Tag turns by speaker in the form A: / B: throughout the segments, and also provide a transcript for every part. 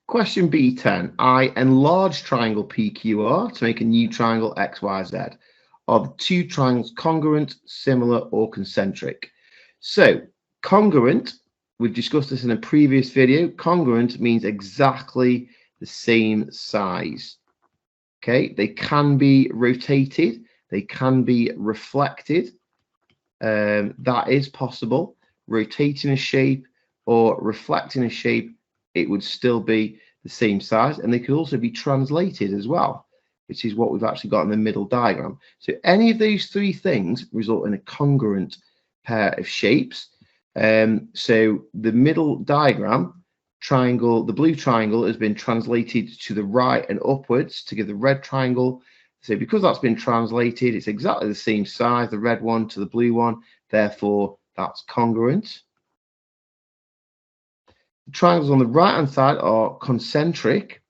A: Question B10. I enlarge triangle PQR to make a new triangle XYZ. Are the two triangles congruent, similar, or concentric? So, congruent, we've discussed this in a previous video. Congruent means exactly the same size. Okay, they can be rotated, they can be reflected. That is possible. Rotating a shape or reflecting a shape, it would still be the same size, and they could also be translated as well, which is what we've actually got in the middle diagram. So any of those three things result in a congruent pair of shapes. So the middle diagram, triangle, the blue triangle has been translated to the right and upwards to give the red triangle. So because that's been translated, it's exactly the same size, the red one to the blue one, therefore that's congruent. The triangles on the right hand side are concentric.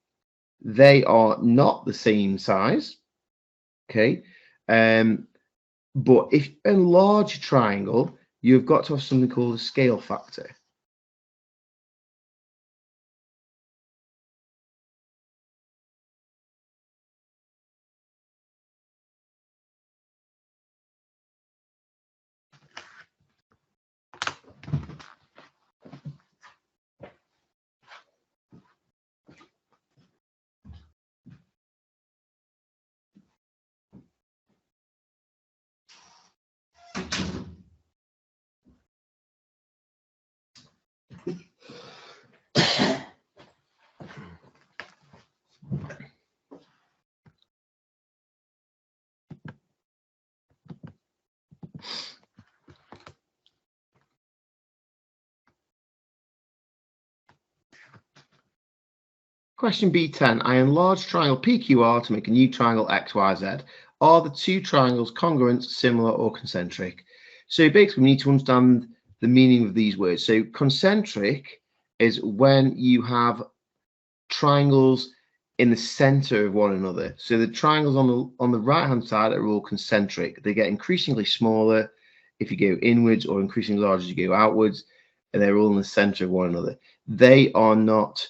A: They are not the same size. Okay. But if you enlarge a triangle, you've got to have something called a scale factor. Question B10. I enlarge triangle PQR to make a new triangle XYZ. Are the two triangles congruent, similar, or concentric? So basically, we need to understand the meaning of these words. So concentric is when you have triangles in the center of one another. So the triangles on the right hand side are all concentric. They get increasingly smaller if you go inwards, or increasingly large as you go outwards, and they're all in the center of one another. They are not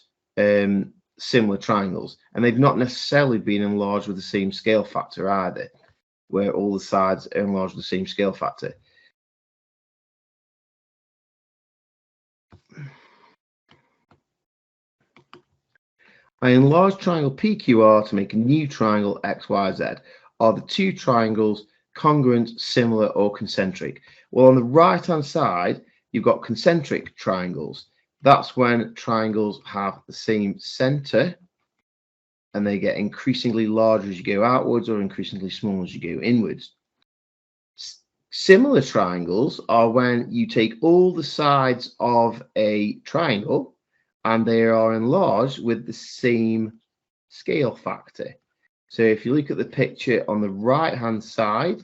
A: similar triangles, and they've not necessarily been enlarged with the same scale factor either, where all the sides are enlarged with the same scale factor. I enlarge triangle PQR to make a new triangle XYZ. Are the two triangles congruent, similar, or concentric? Well, on the right hand side, you've got concentric triangles. That's when triangles have the same center and they get increasingly larger as you go outwards or increasingly small as you go inwards. Similar triangles are when you take all the sides of a triangle and they are enlarged with the same scale factor. So if you look at the picture on the right hand side,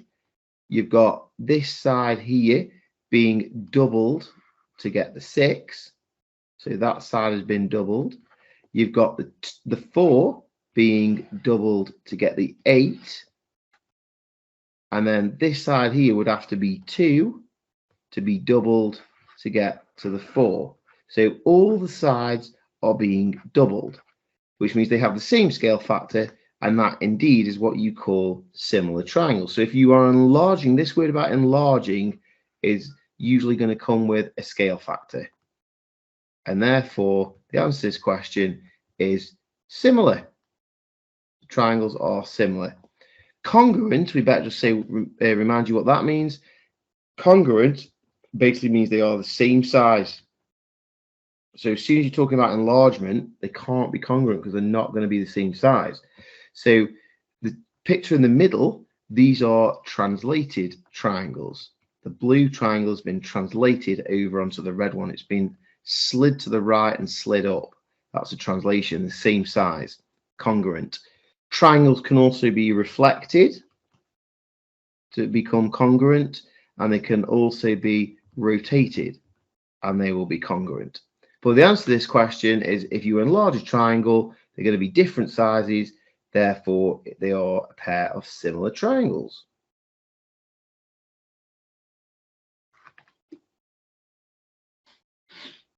A: you've got this side here being doubled to get the 6. So that side has been doubled. You've got the 4 being doubled to get the 8. And then this side here would have to be 2 to be doubled to get to the 4. So all the sides are being doubled, which means they have the same scale factor, and that indeed is what you call similar triangles. So if you are enlarging, this word about enlarging is usually going to come with a scale factor. And therefore, the answer to this question is similar. The triangles are similar. Congruent, we better just say, remind you what that means. Congruent basically means they are the same size. So as soon as you're talking about enlargement, they can't be congruent because they're not going to be the same size. So the picture in the middle, these are translated triangles. The blue triangle has been translated over onto the red one. It's been slid to the right and slid up. That's a translation, the same size, congruent. Triangles can also be reflected to become congruent, and they can also be rotated and they will be congruent. But the answer to this question is if you enlarge a triangle, they're going to be different sizes, therefore they are a pair of similar triangles.